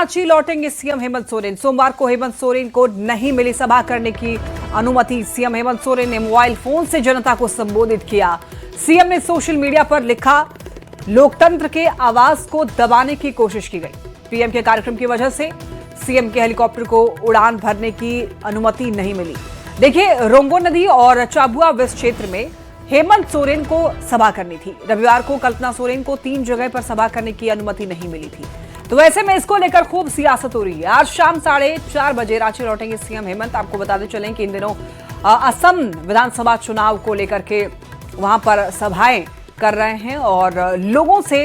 रांची लौटेंगे सीएम हेमंत सोरेन। सोमवार को हेमंत सोरेन को नहीं मिली सभा करने की अनुमति। सीएम हेमंत सोरेन ने मोबाइल फोन से जनता को संबोधित किया। सीएम ने सोशल मीडिया पर लिखा, लोकतंत्र के आवाज को दबाने की कोशिश की गई। पीएम के कार्यक्रम की वजह से सीएम के हेलीकॉप्टर को उड़ान भरने की अनुमति नहीं मिली। देखिए, रोंगो नदी और चाबुआ वेस्ट क्षेत्र में हेमंत सोरेन को सभा करनी थी। रविवार को कल्पना सोरेन को 3 जगह पर सभा करने की अनुमति नहीं मिली थी। तो ऐसे में इसको लेकर खूब सियासत हो रही है। आज शाम 4:30 बजे रांची लौटेंगे सीएम हेमंत। आपको बताते चलें कि इन दिनों असम विधानसभा चुनाव को लेकर के वहां पर सभाएं कर रहे हैं और लोगों से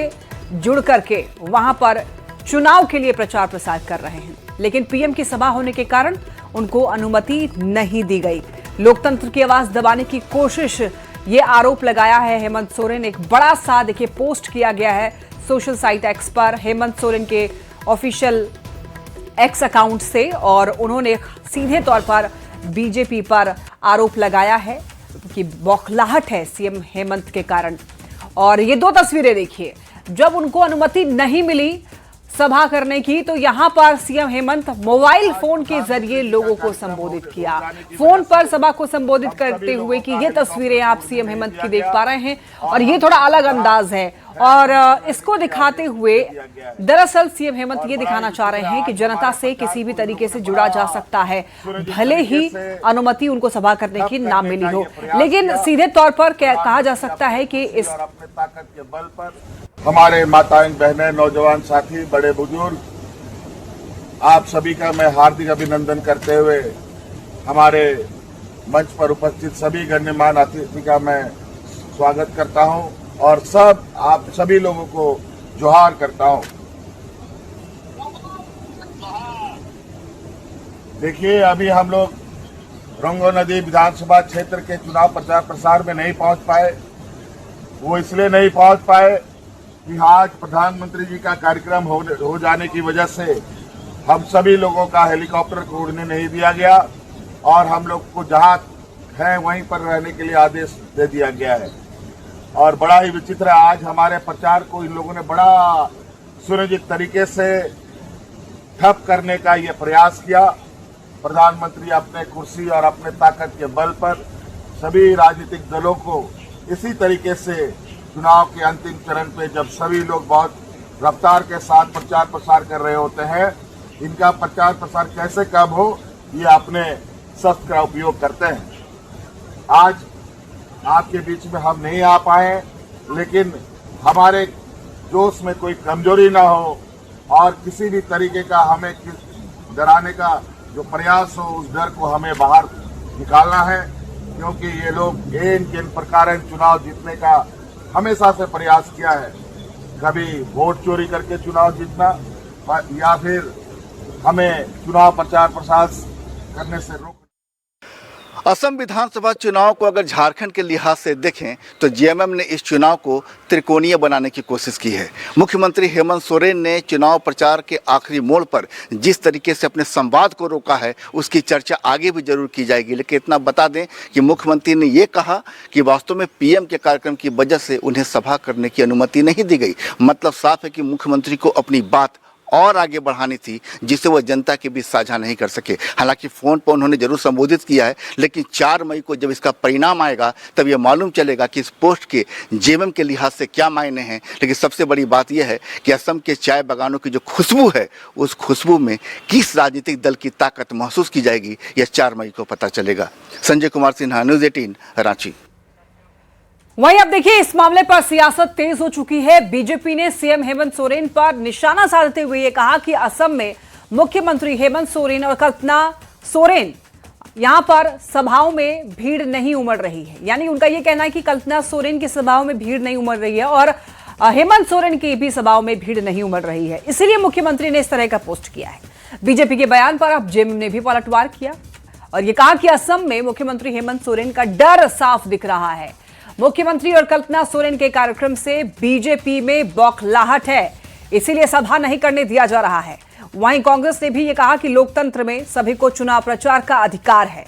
जुड़ करके वहां पर चुनाव के लिए प्रचार प्रसार कर रहे हैं। लेकिन पीएम की सभा होने के कारण उनको अनुमति नहीं दी गई। लोकतंत्र की आवाज दबाने की कोशिश, ये आरोप लगाया है हेमंत सोरेन। एक बड़ा सा देखिए पोस्ट किया गया है सोशल साइट एक्स पर हेमंत सोरेन के ऑफिशियल एक्स अकाउंट से और उन्होंने सीधे तौर पर बीजेपी पर आरोप लगाया है कि बौखलाहट है सीएम हेमंत के कारण। और ये 2 तस्वीरें देखिए, जब उनको अनुमति नहीं मिली सभा करने की तो यहां पर सीएम हेमंत मोबाइल फोन के जरिए लोगों को संबोधित किया। फोन पर सभा को संबोधित करते हुए कि ये तस्वीरें आप सीएम हेमंत की देख पा रहे हैं और ये थोड़ा अलग अंदाज है। और इसको दिखाते हुए दरअसल सीएम हेमंत ये दिखाना चाह रहे हैं कि जनता से किसी भी तरीके से जुड़ा जा सकता है, भले ही अनुमति उनको सभा करने की ना मिली हो। लेकिन सीधे तौर पर कहा जा सकता है कि इस ताकत के बल पर हमारे माताएं, बहनें, नौजवान साथी, बड़े बुजुर्ग, आप सभी का मैं हार्दिक अभिनंदन करते हुए हमारे मंच पर उपस्थित सभी गण्यमान्य अतिथि का मैं स्वागत करता हूं और आप सभी लोगों को जोहार करता हूं। देखिए, अभी हम लोग रोंगो नदी विधानसभा क्षेत्र के चुनाव प्रचार प्रसार में नहीं पहुंच पाए। वो इसलिए नहीं पहुंच पाए कि आज प्रधानमंत्री जी का कार्यक्रम हो जाने की वजह से हम सभी लोगों का हेलीकॉप्टर को उड़ने नहीं दिया गया और हम लोग को जहां है वहीं पर रहने के लिए आदेश दे दिया गया है। और बड़ा ही विचित्र है, आज हमारे प्रचार को इन लोगों ने बड़ा सुनियोजित तरीके से ठप करने का ये प्रयास किया। प्रधानमंत्री अपने कुर्सी और अपने ताकत के बल पर सभी राजनीतिक दलों को इसी तरीके से चुनाव के अंतिम चरण पे जब सभी लोग बहुत रफ्तार के साथ प्रचार प्रसार कर रहे होते हैं, इनका प्रचार प्रसार कैसे कम हो, ये अपने शस्त्र का उपयोग करते हैं। आज आपके बीच में हम नहीं आ पाए, लेकिन हमारे जोश में कोई कमजोरी ना हो और किसी भी तरीके का हमें डराने का जो प्रयास हो, उस डर को हमें बाहर निकालना है। क्योंकि ये लोग इन प्रकार चुनाव जीतने का हमेशा से प्रयास किया है, कभी वोट चोरी करके चुनाव जीतना या फिर हमें चुनाव प्रचार प्रसार करने से रोक। असम विधानसभा चुनाव को अगर झारखंड के लिहाज से देखें तो जेएमएम ने इस चुनाव को त्रिकोणीय बनाने की कोशिश की है। मुख्यमंत्री हेमंत सोरेन ने चुनाव प्रचार के आखिरी मोड़ पर जिस तरीके से अपने संवाद को रोका है, उसकी चर्चा आगे भी जरूर की जाएगी। लेकिन इतना बता दें कि मुख्यमंत्री ने ये कहा कि वास्तव में पीएम के कार्यक्रम की वजह से उन्हें सभा करने की अनुमति नहीं दी गई। मतलब साफ है कि मुख्यमंत्री को अपनी बात और आगे बढ़ानी थी, जिसे वह जनता के बीच साझा नहीं कर सके। हालांकि फ़ोन पर उन्होंने जरूर संबोधित किया है, लेकिन 4 मई को जब इसका परिणाम आएगा तब यह मालूम चलेगा कि इस पोस्ट के जेएमएम के लिहाज से क्या मायने हैं। लेकिन सबसे बड़ी बात यह है कि असम के चाय बागानों की जो खुशबू है, उस खुशबू में किस राजनीतिक दल की ताकत महसूस की जाएगी, यह 4 मई को पता चलेगा। संजय कुमार सिन्हा, न्यूज़ 18, रांची। वहीं अब देखिए, इस मामले पर सियासत तेज हो चुकी है। बीजेपी ने सीएम हेमंत सोरेन पर निशाना साधते हुए ये कहा कि असम में मुख्यमंत्री हेमंत सोरेन और कल्पना सोरेन यहां पर सभाओं में भीड़ नहीं उमड़ रही है। यानी उनका यह कहना है कि कल्पना सोरेन की सभाओं में भीड़ नहीं उमड़ रही है और हेमंत सोरेन की भी सभाओं में भीड़ नहीं उमड़ रही है। इसीलिए मुख्यमंत्री ने इस तरह का पोस्ट किया है। बीजेपी के बयान पर अब जेएमएम ने भी पलटवार किया और यह कहा कि असम में मुख्यमंत्री हेमंत सोरेन का डर साफ दिख रहा है। मुख्यमंत्री और कल्पना सोरेन के कार्यक्रम से बीजेपी में बौखलाहट है, इसीलिए सभा नहीं करने दिया जा रहा है। वहीं कांग्रेस ने भी यह कहा कि लोकतंत्र में सभी को चुनाव प्रचार का अधिकार है।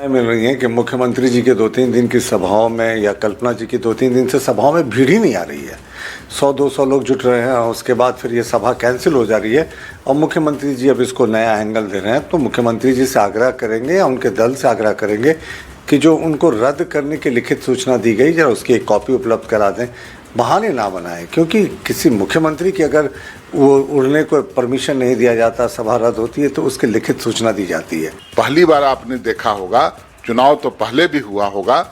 मिल रही है कि मुख्यमंत्री जी के 2-3 दिन की सभाओं में या कल्पना जी की 2-3 दिन से सभाओं में भीड़ ही नहीं आ रही है। 100-200 लोग जुट रहे हैं और उसके बाद फिर ये सभा कैंसिल हो जा रही है और मुख्यमंत्री जी अब इसको नया एंगल दे रहे हैं। तो मुख्यमंत्री जी से आग्रह करेंगे या उनके दल से आग्रह करेंगे कि जो उनको रद्द करने की लिखित सूचना दी गई जरा उसकी एक कॉपी उपलब्ध करा दें, बहाने ना बनाएं। क्योंकि किसी मुख्यमंत्री की अगर वो उड़ने को परमिशन नहीं दिया जाता, सभा रद्द होती है तो उसकी लिखित सूचना दी जाती है। पहली बार आपने देखा होगा, चुनाव तो पहले भी हुआ होगा,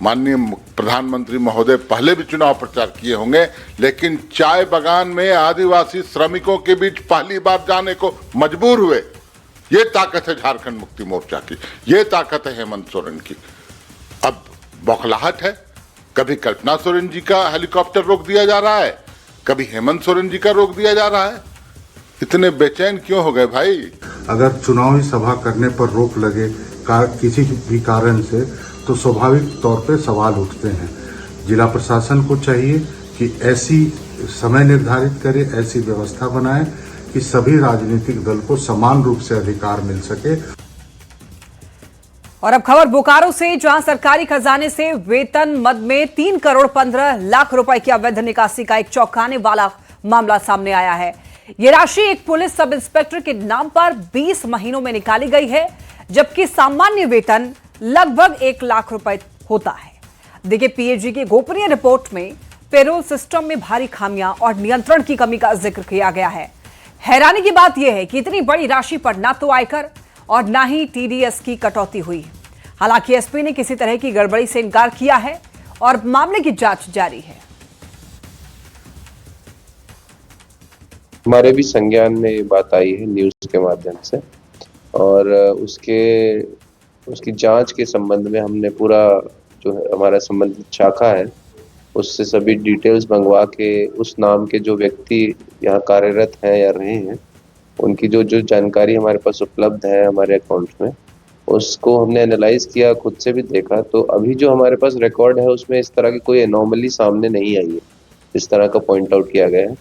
माननीय प्रधानमंत्री महोदय पहले भी चुनाव प्रचार किए होंगे, लेकिन चाय बागान में आदिवासी श्रमिकों के बीच पहली बार जाने को मजबूर हुए। ये ताकत है झारखंड मुक्ति मोर्चा की, ये ताकत है हेमंत सोरेन की। अब बौखलाहट है, कभी कल्पना सोरेन जी का हेलीकॉप्टर रोक दिया जा रहा है, कभी हेमंत सोरेन जी का रोक दिया जा रहा है। इतने बेचैन क्यों हो गए भाई? अगर चुनावी सभा करने पर रोक लगे किसी भी कारण से तो स्वाभाविक तौर पे सवाल उठते हैं। जिला प्रशासन को चाहिए कि ऐसी समय निर्धारित करे, ऐसी व्यवस्था बनाए कि सभी राजनीतिक दल को समान रूप से अधिकार मिल सके। और अब खबर बोकारो से, जहां सरकारी खजाने से वेतन मद में 3 करोड़ 15 लाख रुपए की अवैध निकासी का एक चौंकाने वाला मामला सामने आया है। यह राशि एक पुलिस सब इंस्पेक्टर के नाम पर 20 महीनों में निकाली गई है, जबकि सामान्य वेतन लगभग 1 लाख रुपए होता है। देखिए, पीएजी की गोपनीय रिपोर्ट में पेरोल सिस्टम में भारी खामियां और नियंत्रण की कमी का जिक्र किया गया है। हैरानी की बात यह है कि इतनी बड़ी राशि पर ना तो आयकर और ना ही टीडीएस की कटौती हुई। हालांकि एसपी ने किसी तरह की गड़बड़ी से इनकार किया है और मामले की जांच जारी है। हमारे भी संज्ञान में ये बात आई है न्यूज के माध्यम से, और उसकी जांच के संबंध में हमने पूरा जो है हमारा संबंधित शाखा है उससे सभी डिटेल्स मंगवा के उस नाम के जो व्यक्ति यहाँ कार्यरत हैं या रहे हैं उनकी जो जानकारी हमारे पास उपलब्ध है हमारे अकाउंट में, उसको हमने एनालाइज किया, खुद से भी देखा। तो अभी जो हमारे पास रिकॉर्ड है उसमें इस तरह की कोई एनोमली सामने नहीं आई है, इस तरह का पॉइंट आउट किया गया है।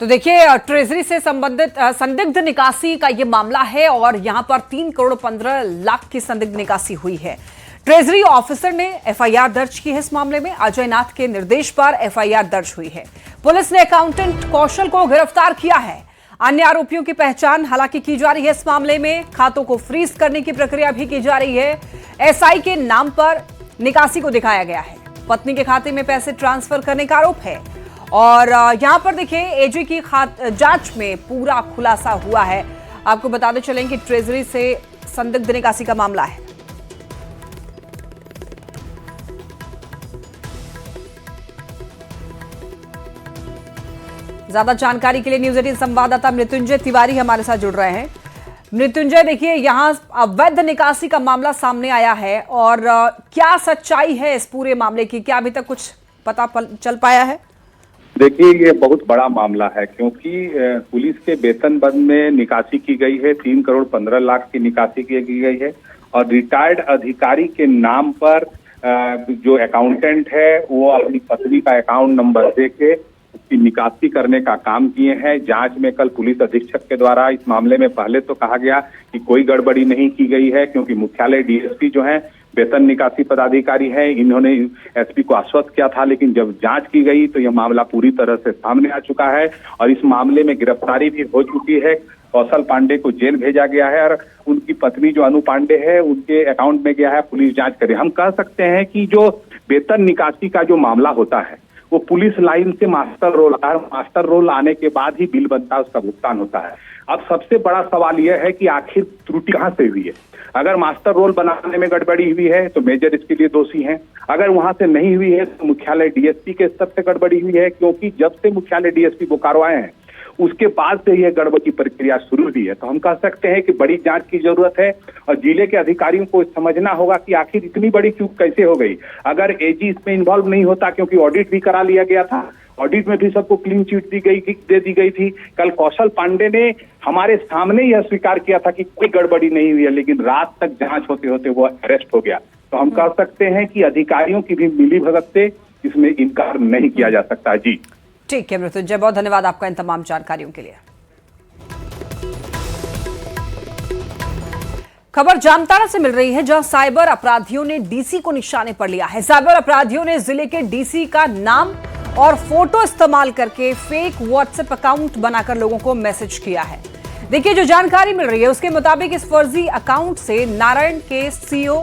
तो देखिए, ट्रेजरी से संबंधित संदिग्ध निकासी का यह मामला है और यहां पर 3 करोड़ 15 लाख की संदिग्ध निकासी हुई है। ट्रेजरी ऑफिसर ने एफआईआर दर्ज की है। इस मामले में अजय नाथ के निर्देश पर एफआईआर दर्ज हुई है। पुलिस ने अकाउंटेंट कौशल को गिरफ्तार किया है। अन्य आरोपियों की पहचान हालांकि की जा रही है। इस मामले में खातों को फ्रीज करने की प्रक्रिया भी की जा रही है। एसआई के नाम पर निकासी को दिखाया गया है। पत्नी के खाते में पैसे ट्रांसफर करने का आरोप है और यहां पर देखिए, एजी की जांच में पूरा खुलासा हुआ है। आपको बताते चलें कि ट्रेजरी से संदिग्ध निकासी का मामला है। ज्यादा जानकारी के लिए न्यूज 18 संवाददाता मृत्युंजय तिवारी हमारे साथ जुड़ रहे हैं। मृत्युंजय, देखिए, यहां अवैध निकासी का मामला सामने आया है और क्या सच्चाई है इस पूरे मामले की? क्या अभी तक कुछ पता चल पाया है? देखिए, ये बहुत बड़ा मामला है क्योंकि पुलिस के वेतन बंद में निकासी की गई है। 3 करोड़ 15 लाख की निकासी की गई है और रिटायर्ड अधिकारी के नाम पर जो अकाउंटेंट है वो अपनी पत्नी का अकाउंट नंबर देके उसकी निकासी करने का काम किए हैं। जांच में कल पुलिस अधीक्षक के द्वारा इस मामले में पहले तो कहा गया कि कोई गड़बड़ी नहीं की गई है क्योंकि मुख्यालय डीएसपी जो है वेतन निकासी पदाधिकारी है, इन्होंने एसपी को आश्वस्त किया था। लेकिन जब जांच की गई तो यह मामला पूरी तरह से सामने आ चुका है और इस मामले में गिरफ्तारी भी हो चुकी है। कौशल पांडे को जेल भेजा गया है और उनकी पत्नी जो अनु पांडे है उनके अकाउंट में गया है। पुलिस जांच करे। हम कह सकते हैं कि जो वेतन निकासी का जो मामला होता है वो पुलिस लाइन से मास्टर रोल आता है। मास्टर रोल आने के बाद ही बिल बनता है, उसका भुगतान होता है। अब सबसे बड़ा सवाल यह है कि आखिर त्रुटि कहां से हुई है। अगर मास्टर रोल बनाने में गड़बड़ी हुई है तो मेजर इसके लिए दोषी हैं। अगर वहां से नहीं हुई है तो मुख्यालय डीएसपी के स्तर से गड़बड़ी हुई है, क्योंकि जब से मुख्यालय डीएसपी बोकारो आए हैं उसके बाद से यह गड़बड़ की प्रक्रिया शुरू हुई है। तो हम कह सकते हैं कि बड़ी जांच की जरूरत है और जिले के अधिकारियों को समझना होगा कि आखिर इतनी बड़ी चूक कैसे हो गई। अगर एजी इसमें इन्वॉल्व नहीं होता, क्योंकि ऑडिट भी करा लिया गया था, ऑडिट में भी सबको क्लीन चिट दे दी गई थी। कल कौशल पांडे ने हमारे सामने यह स्वीकार किया था कि कोई गड़बड़ी नहीं हुई है, लेकिन रात तक जांच होते होते वो अरेस्ट हो गया। तो हम कह सकते हैं कि अधिकारियों की भी मिलीभगत से इसमें इनकार नहीं किया जा सकता। जी ठीक है मृत्युंजय, बहुत धन्यवाद आपका इन तमाम जानकारियों के लिए। खबर जामताड़ा से मिल रही है, जहां साइबर अपराधियों ने डीसी को निशाने पर लिया है। साइबर अपराधियों ने जिले के डीसी का नाम और फोटो इस्तेमाल करके फेक व्हाट्सएप अकाउंट बनाकर लोगों को मैसेज किया है। देखिए, जो जानकारी मिल रही है उसके मुताबिक इस फर्जी अकाउंट से नारायण के सीओ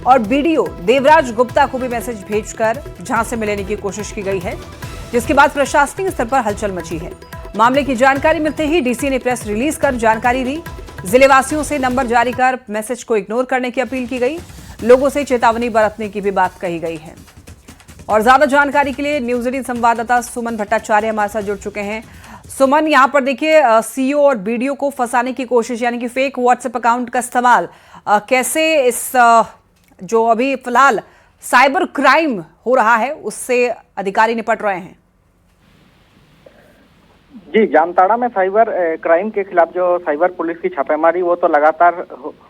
और बीडीओ देवराज गुप्ता को भी मैसेज भेजकर झांसे में लेने की कोशिश की गई है, जिसके बाद प्रशासनिक स्तर पर हलचल मची है। मामले की जानकारी मिलते ही डीसी ने प्रेस रिलीज कर जानकारी दी। जिलेवासियों से नंबर जारी कर मैसेज को इग्नोर करने की अपील की गई। लोगों से चेतावनी बरतने की भी बात कही गई है। और ज्यादा जानकारी के लिए न्यूज 18 संवाददाता सुमन भट्टाचार्य हमारे साथ जुड़ चुके हैं। सुमन, यहां पर देखिए सीईओ और बीडीओ को फंसाने की कोशिश, यानी कि फेक व्हाट्सएप अकाउंट का इस्तेमाल कैसे इस जो अभी फिलहाल साइबर क्राइम हो रहा है उससे अधिकारी निपट रहे हैं? जी, जामताड़ा में साइबर क्राइम के खिलाफ जो साइबर पुलिस की छापेमारी वो तो लगातार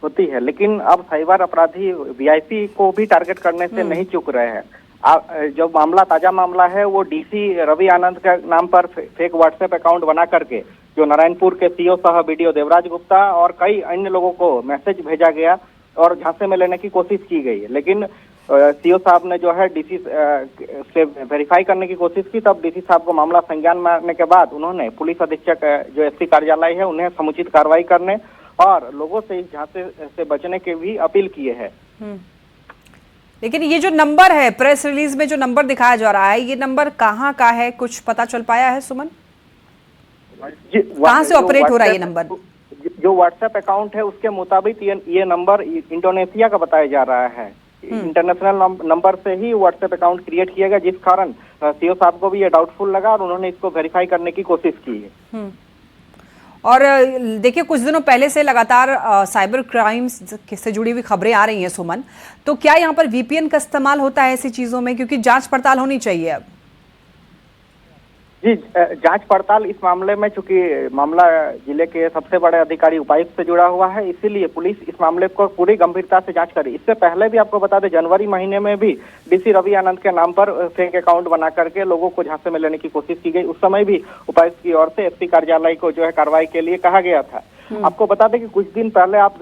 होती है, लेकिन अब साइबर अपराधी वीआईपी को भी टारगेट करने से नहीं चूक रहे हैं। जो मामला ताजा मामला है वो डीसी रवि आनंद के नाम पर फेक व्हाट्सएप अकाउंट बना करके जो नारायणपुर के सीओ सह बीडीओ देवराज गुप्ता और कई अन्य लोगों को मैसेज भेजा गया और झांसे में लेने की कोशिश की गई है। लेकिन सीओ साहब ने जो है डीसी से वेरीफाई करने की कोशिश की, तब डीसी साहब को मामला संज्ञान में आने के बाद उन्होंने पुलिस अधीक्षक जो एसपी कार्यालय है उन्हें समुचित कार्रवाई करने और लोगों से इस झांसे से बचने की भी अपील किए हैं। लेकिन ये जो नंबर है, प्रेस रिलीज में जो नंबर दिखाया जा रहा है, ये नंबर कहाँ का है, कुछ पता चल पाया है सुमन? कहाँ से ऑपरेट हो रहा है ये नंबर? जो व्हाट्सएप अकाउंट है उसके मुताबिक ये नंबर इंडोनेशिया का बताया जा रहा है। इंटरनेशनल नंबर से ही व्हाट्सएप अकाउंट क्रिएट किया गया, जिस कारण सीओ साहब को भी ये डाउटफुल लगा और उन्होंने इसको वेरीफाई करने की कोशिश की है। और देखिए, कुछ दिनों पहले से लगातार साइबर क्राइम्स से जुड़ी हुई खबरें आ रही हैं सुमन, तो क्या यहाँ पर वीपीएन का इस्तेमाल होता है ऐसी चीजों में? क्योंकि जांच पड़ताल होनी चाहिए अब। जी, जांच पड़ताल इस मामले में, चूंकि मामला जिले के सबसे बड़े अधिकारी उपायुक्त से जुड़ा हुआ है, इसीलिए पुलिस इस मामले को पूरी गंभीरता से जांच करी। इससे पहले भी आपको बता दें, जनवरी महीने में भी डीसी रवि आनंद के नाम पर फेक अकाउंट बना करके लोगों को झांसे में लेने की कोशिश की गई। उस समय भी उपायुक्त की ओर से एसपी कार्यालय को जो है कार्रवाई के लिए कहा गया था। आपको बता दें कि कुछ दिन पहले आप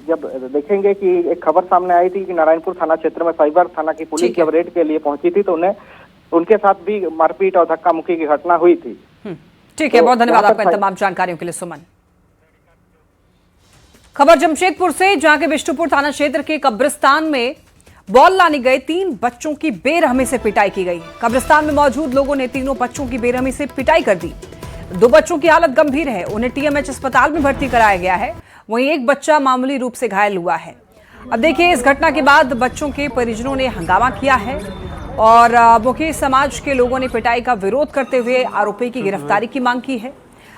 जब देखेंगे कि एक खबर सामने आई थी कि नारायणपुर थाना क्षेत्र में साइबर थाना की पुलिस जब रेड के लिए पहुंची थी तो उनके साथ भी मारपीट और धक्का मुक्की की घटना हुई थी। ठीक है, बहुत धन्यवाद आपका तमाम जानकारियों के लिए सुमन। खबर जमशेदपुर से, जहां के बिष्टुपुर थाना क्षेत्र के कब्रिस्तान में बॉल लाने गए 3 बच्चों की बेरहमी से पिटाई की गई। कब्रिस्तान में मौजूद लोगों ने तीनों बच्चों की बेरहमी से पिटाई कर दी। 2 बच्चों की हालत गंभीर है, उन्हें टीएमएच अस्पताल में भर्ती कराया गया है। वहीं एक बच्चा मामूली रूप से घायल हुआ है। अब देखिए, इस घटना के बाद बच्चों के परिजनों ने हंगामा किया है और मुखी समाज के लोगों ने पिटाई का विरोध करते हुए आरोपी की गिरफ्तारी की मांग की है।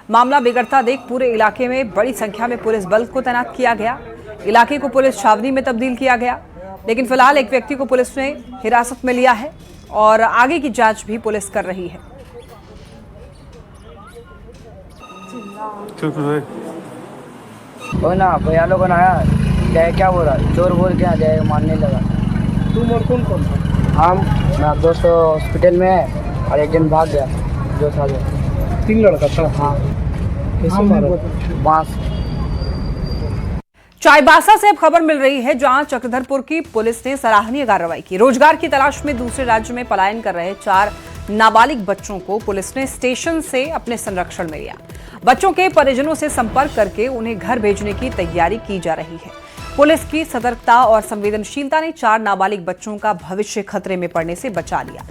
मामला बिगड़ता देख पूरे इलाके में बड़ी संख्या में पुलिस बल को तैनात किया गया। इलाके को पुलिस छावनी में तब्दील किया गया, लेकिन फिलहाल एक व्यक्ति को पुलिस ने हिरासत में लिया है और आगे की जांच भी पुलिस कर रही है। ना भैया लोगों ने आया क्या बोल रहा, चोर बोल के आ जाए, मारने लगा। तुम और कौन था? हम मेरा दोस्त हॉस्पिटल में है और एक दिन भाग गया जो था। 3 लड़का था। हाँ, कैसे मारा? बांस। चाईबासा से अब खबर मिल रही है, जहां चक्रधरपुर की पुलिस ने सराहनीय कार्रवाई की। रोजगार की तलाश में दूसरे राज्य में पलायन कर रहे 4 नाबालिग बच्चों को पुलिस ने स्टेशन से अपने संरक्षण में लिया। बच्चों के परिजनों से संपर्क करके उन्हें घर भेजने की तैयारी की जा रही है। पुलिस की सतर्कता और संवेदनशीलता ने 4 नाबालिग बच्चों का भविष्य खतरे में पड़ने से बचा लिया।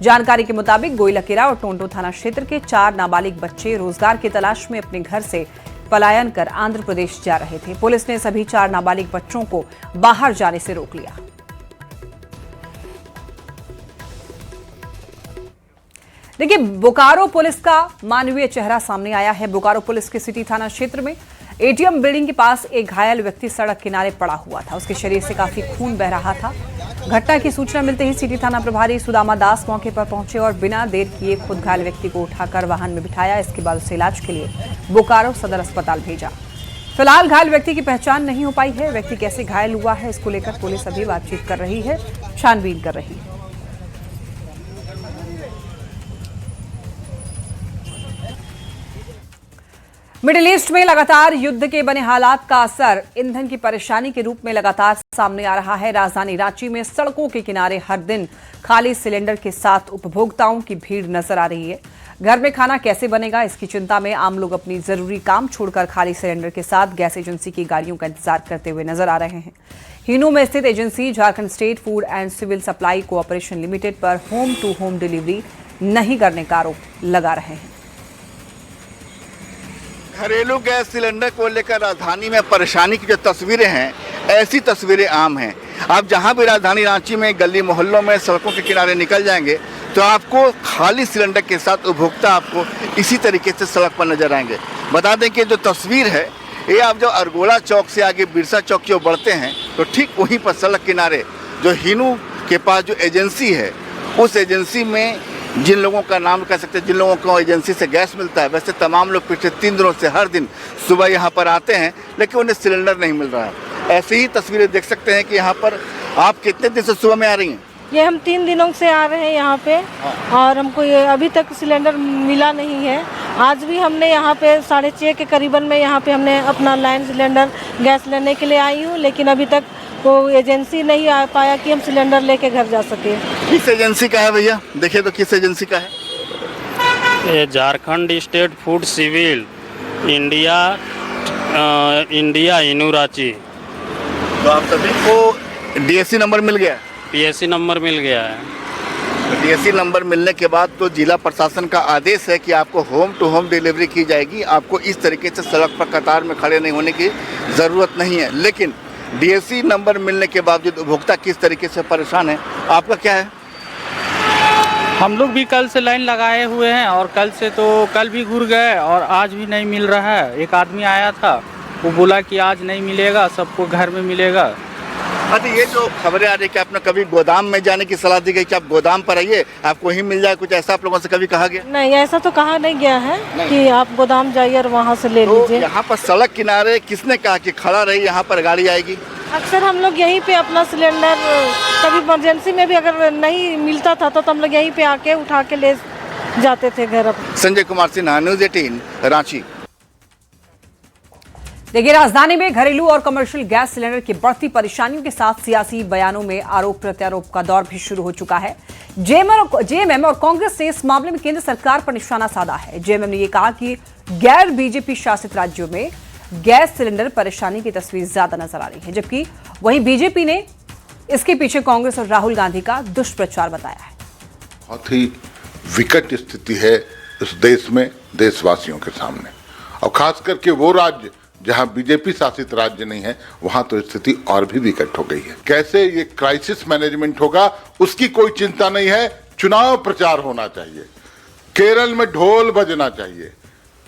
जानकारी के मुताबिक गोइलकेरा और टोंटो थाना क्षेत्र के 4 नाबालिग बच्चे रोजगार की तलाश में अपने घर से पलायन कर आंध्र प्रदेश जा रहे थे। पुलिस ने सभी 4 नाबालिग बच्चों को बाहर जाने से रोक लिया। देखिए, बोकारो पुलिस का मानवीय चेहरा सामने आया है। बोकारो पुलिस के सिटी थाना क्षेत्र में एटीएम बिल्डिंग के पास एक घायल व्यक्ति सड़क किनारे पड़ा हुआ था। उसके शरीर से काफी खून बह रहा था। घटना की सूचना मिलते ही सिटी थाना प्रभारी सुदामा दास मौके पर पहुंचे और बिना देर किए खुद घायल व्यक्ति को उठाकर वाहन में बिठाया। इसके बाद उसे इलाज के लिए बोकारो सदर अस्पताल भेजा। फिलहाल घायल व्यक्ति की पहचान नहीं हो पाई है। व्यक्ति कैसे घायल हुआ है, इसको लेकर पुलिस अभी बातचीत कर रही है, छानबीन कर रही है। मिडिल ईस्ट में लगातार युद्ध के बने हालात का असर ईंधन की परेशानी के रूप में लगातार सामने आ रहा है। राजधानी रांची में सड़कों के किनारे हर दिन खाली सिलेंडर के साथ उपभोक्ताओं की भीड़ नजर आ रही है। घर में खाना कैसे बनेगा, इसकी चिंता में आम लोग अपनी जरूरी काम छोड़कर खाली सिलेंडर के साथ गैस एजेंसी की गाड़ियों का इंतजार करते हुए नजर आ रहे हैं। हिनू में स्थित agency Jharkhand state food and civil supply cooperation limited पर होम टू होम डिलीवरी नहीं करने का आरोप लगा रहे हैं। घरेलू गैस सिलेंडर को लेकर राजधानी में परेशानी की जो तस्वीरें हैं, ऐसी तस्वीरें आम हैं। आप जहां भी राजधानी रांची में गली मोहल्लों में सड़कों के किनारे निकल जाएंगे तो आपको खाली सिलेंडर के साथ उपभोक्ता आपको इसी तरीके से सड़क पर नजर आएंगे। बता दें कि जो तस्वीर है ये आप जब अरगोड़ा चौक से आगे बिरसा चौक की ओर बढ़ते हैं तो ठीक वहीं पर सड़क किनारे जो हिनू के पास जो एजेंसी है, उस एजेंसी में जिन लोगों का नाम कह सकते हैं, जिन लोगों को एजेंसी से गैस मिलता है, वैसे तमाम लोग पिछले 3 दिनों से हर दिन सुबह यहाँ पर आते हैं, लेकिन उन्हें सिलेंडर नहीं मिल रहा है। ऐसी ही तस्वीरें देख सकते हैं कि यहाँ पर आप कितने दिन से सुबह में आ रही हैं? ये हम 3 दिनों से आ रहे हैं यहाँ पे और हमको ये अभी तक सिलेंडर मिला नहीं है। आज भी हमने यहाँ पे 6:30 के करीबन में यहाँ पे हमने अपना लाइन सिलेंडर गैस लेने के लिए आई हूँ, लेकिन अभी तक वो एजेंसी नहीं आ पाया कि हम सिलेंडर लेके घर जा सके। किस एजेंसी का है भैया? देखिए तो किस एजेंसी का है? ये Jharkhand state food civil India Hinoo Ranchi. तो आप सभी को डीएससी नंबर मिल गया? पीएससी नंबर मिल गया है। तो डीएससी नंबर मिलने के बाद तो जिला प्रशासन का आदेश है कि आपको होम टू होम डिलीवरी की जाएगी। आपको इस तरीके से सड़क पर कतार में खड़े नहीं होने की ज़रूरत नहीं है। लेकिन डीएससी नंबर मिलने के बावजूद उपभोक्ता किस तरीके से परेशान है, आपका क्या है? हम लोग भी कल से लाइन लगाए हुए हैं और कल भी घूर गए और आज भी नहीं मिल रहा है। एक आदमी आया था, वो बोला कि आज नहीं मिलेगा, सबको घर में मिलेगा। अच्छा, ये जो खबरें आ रही है कि आपने कभी गोदाम में जाने की सलाह दी गई कि आप गोदाम पर आइए, आपको वहीं मिल जाए, कुछ ऐसा आप लोगों से कभी कहा गया? नहीं, ऐसा तो कहा नहीं गया है कि आप गोदाम जाइए और वहाँ से ले लीजिए। यहाँ पर सड़क किनारे किसने कहा कि खड़ा रही, यहाँ पर गाड़ी आएगी? अक्सर हम लोग यहीं पे अपना सिलेंडर, कभी इमरजेंसी में भी अगर नहीं मिलता था तो हम लोग यहीं पे आके उठा के ले जाते थे घर। संजय कुमार सिन्हा, न्यूज़ 18 रांची। देखिए, राजधानी में घरेलू और कमर्शियल गैस सिलेंडर की बढ़ती परेशानियों के साथ सियासी बयानों में आरोप प्रत्यारोप का दौर भी शुरू हो चुका है। जेएमएम और कांग्रेस ने इस मामले में केंद्र सरकार पर निशाना साधा है। जेएमएम ने यह कहा कि गैर बीजेपी शासित राज्यों में गैस सिलेंडर परेशानी की तस्वीर ज्यादा नजर आ रही है, जबकि वहीं बीजेपी ने इसके पीछे कांग्रेस और राहुल गांधी का दुष्प्रचार बताया है। बहुत ही विकट स्थिति है इस देश में, देशवासियों के सामने, और खास करके वो राज्य जहां बीजेपी शासित राज्य नहीं है, वहां तो स्थिति और भी विकट हो गई है। कैसे ये क्राइसिस मैनेजमेंट होगा उसकी कोई चिंता नहीं है। चुनाव प्रचार होना चाहिए, केरल में ढोल बजना चाहिए,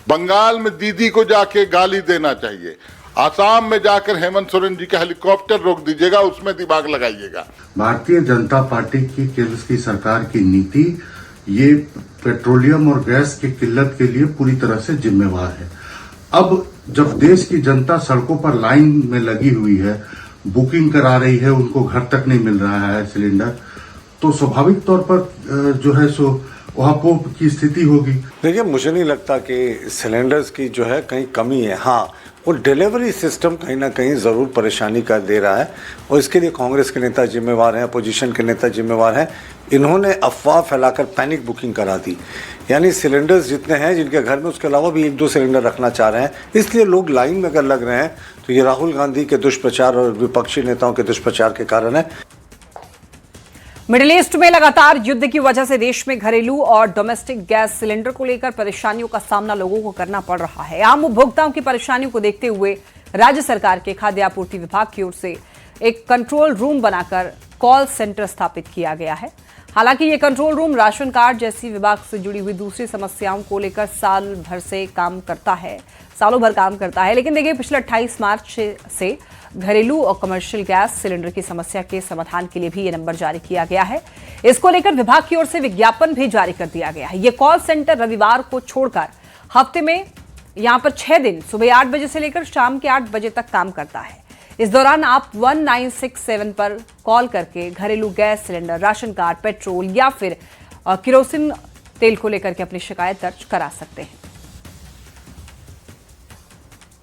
बंगाल में दीदी को जाके गाली देना चाहिए, आसाम में जाकर हेमंत सोरेन जी का हेलीकॉप्टर रोक दीजिएगा, उसमें दिमाग लगाइएगा। भारतीय जनता पार्टी की केंद्र की सरकार की नीति ये पेट्रोलियम और गैस की किल्लत के लिए पूरी तरह से जिम्मेवार है। अब जब देश की जनता सड़कों पर लाइन में लगी हुई है, बुकिंग करा रही है, उनको घर तक नहीं मिल रहा है सिलेंडर, तो स्वाभाविक तौर पर जो है सो वहाँ पोप की स्थिति होगी। देखिए, मुझे नहीं लगता कि सिलेंडर्स की जो है कहीं कमी है। हाँ, वो डिलीवरी सिस्टम कहीं ना कहीं ज़रूर परेशानी कर दे रहा है और इसके लिए कांग्रेस के नेता जिम्मेवार हैं, अपोजिशन के नेता जिम्मेवार हैं। इन्होंने अफवाह फैलाकर पैनिक बुकिंग करा दी, यानी सिलेंडर्स जितने हैं जिनके घर में, उसके अलावा भी 1-2 सिलेंडर रखना चाह रहे हैं, इसलिए लोग लाइन में अगर लग रहे हैं तो ये राहुल गांधी के दुष्प्रचार और विपक्षी नेताओं के दुष्प्रचार के कारण है। मिडिल ईस्ट में लगातार युद्ध की वजह से देश में घरेलू और डोमेस्टिक गैस सिलेंडर को लेकर परेशानियों का सामना लोगों को करना पड़ रहा है। आम उपभोक्ताओं की परेशानियों को देखते हुए राज्य सरकार के खाद्य आपूर्ति विभाग की ओर से एक कंट्रोल रूम बनाकर कॉल सेंटर स्थापित किया गया है। हालांकि ये कंट्रोल रूम राशन कार्ड जैसी विभाग से जुड़ी हुई दूसरी समस्याओं को लेकर सालों भर काम करता है। लेकिन देखिए, पिछले 28 मार्च से घरेलू और कमर्शियल गैस सिलेंडर की समस्या के समाधान के लिए भी ये नंबर जारी किया गया है। इसको लेकर विभाग की ओर से विज्ञापन भी जारी कर दिया गया है। ये कॉल सेंटर रविवार को छोड़कर हफ्ते में यहाँ पर 6 दिन सुबह 8 बजे से लेकर शाम के 8 बजे तक काम करता है। इस दौरान आप 1967 पर कॉल करके घरेलू gas cylinder, ration card, petrol या फिर केरोसिन तेल को लेकर के अपनी शिकायत दर्ज करा सकते हैं।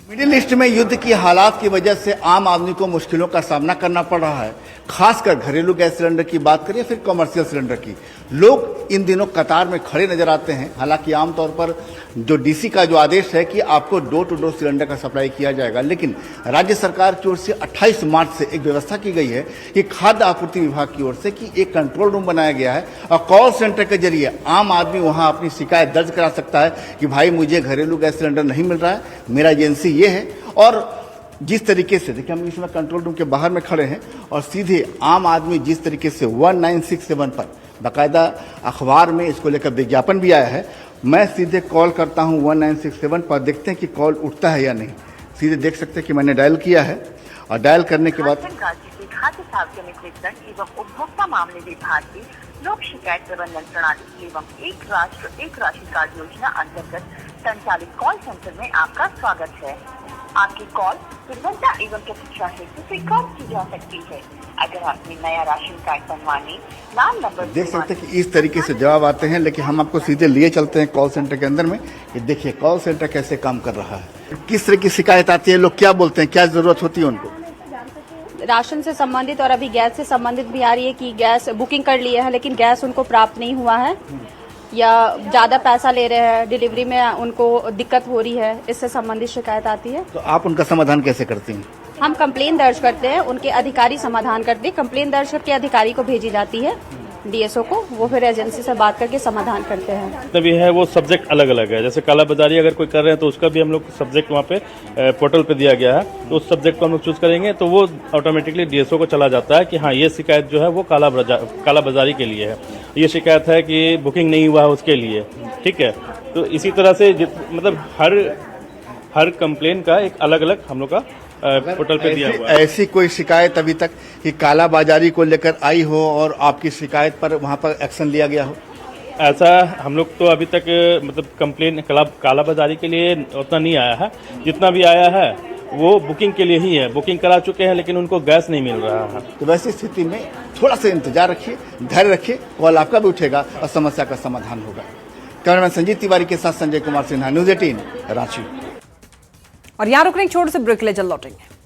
मिडिल ईस्ट में युद्ध की हालात की वजह से आम आदमी को मुश्किलों का सामना करना पड़ रहा है। खासकर घरेलू गैस सिलेंडर की बात करें फिर कमर्शियल सिलेंडर की, लोग इन दिनों कतार में खड़े नजर आते हैं। हालांकि आमतौर पर जो डीसी का जो आदेश है कि आपको डोर टू डोर सिलेंडर का सप्लाई किया जाएगा, लेकिन राज्य सरकार की ओर से 28 मार्च से एक व्यवस्था की गई है कि खाद्य आपूर्ति विभाग की ओर से कि एक कंट्रोल रूम बनाया गया है और कॉल सेंटर के जरिए आम आदमी वहां अपनी शिकायत दर्ज करा सकता है कि भाई मुझे घरेलू गैस सिलेंडर नहीं मिल रहा है, मेरा एजेंसी ये है। और जिस तरीके से देखिए हम इसमें कंट्रोल रूम के बाहर में खड़े हैं और सीधे आम आदमी जिस तरीके से 1967 पर बाकायदा अखबार में इसको लेकर विज्ञापन भी आया है, मैं सीधे कॉल करता हूं 1967 पर, देखते हैं कि कॉल उठता है या नहीं। सीधे देख सकते हैं कि मैंने डायल किया है और डायल करने के बाद खाद्य सार्वजनिक वितरण एवं उपभोक्ता मामले विभाग की लोक शिकायत प्रबंधन प्रणाली एवं एक राष्ट्र एक राशन कार्ड योजना अंतर्गत संचालित कॉल सेंटर में आपका स्वागत है। आपकी कॉल दुर्घटना एवं प्रतीक्षा हेतु रिकॉर्ड की जा सकती है। अगर आपने नया राशन कार्ड बनवाने नाम नंबर देख सकते हैं कि इस तरीके से जवाब आते हैं, लेकिन हम आपको सीधे लिए चलते हैं कॉल सेंटर के अंदर में कि देखिए कॉल सेंटर कैसे काम कर रहा है, किस तरह की शिकायत आती है, लोग क्या बोलते हैं, क्या जरूरत होती है उनको। राशन से संबंधित और अभी गैस से संबंधित भी आ रही है कि गैस बुकिंग कर लिए हैं लेकिन गैस उनको प्राप्त नहीं हुआ है या ज्यादा पैसा ले रहे हैं, डिलीवरी में उनको दिक्कत हो रही है, इससे संबंधित शिकायत आती है। तो आप उनका समाधान कैसे करती हैं? हम कंप्लेन दर्ज करते हैं, उनके अधिकारी समाधान करते हैं। कंप्लेन दर्ज करके अधिकारी को भेजी जाती है डीएसओ को, वो फिर एजेंसी से बात करके समाधान करते हैं। तभी है वो सब्जेक्ट अलग अलग है, जैसे कालाबाजारी अगर कोई कर रहे हैं तो उसका भी हम लोग सब्जेक्ट वहाँ पे पोर्टल पे दिया गया है, तो उस सब्जेक्ट को हम लोग चूज करेंगे तो वो ऑटोमेटिकली डीएसओ को चला जाता है कि हाँ ये शिकायत जो है वो कालाबाजारी के लिए है, ये शिकायत है कि बुकिंग नहीं हुआ है उसके लिए, ठीक है। तो इसी तरह से मतलब हर कंप्लेन का एक अलग अलग हम लोग का पोर्टल पे दिया हुआ है। ऐसी कोई शिकायत अभी तक कि कालाबाजारी को लेकर आई हो और आपकी शिकायत पर वहाँ पर एक्शन लिया गया हो? ऐसा हम लोग तो अभी तक मतलब कंप्लेन कालाबाजारी के लिए उतना नहीं आया है, जितना भी आया है वो बुकिंग के लिए ही है, बुकिंग करा चुके हैं लेकिन उनको गैस नहीं मिल रहा है। तो वैसी स्थिति में थोड़ा सा इंतजार रखिए, धैर्य रखिए, कॉल आपका भी उठेगा और समस्या का समाधान होगा। कैमरामैन संजीव तिवारी के साथ संजय कुमार सिन्हा, न्यूज़ 18 रांची। और यहाँ रुकने छोड़ से ब्रेक ले जल्द लौटेंगे।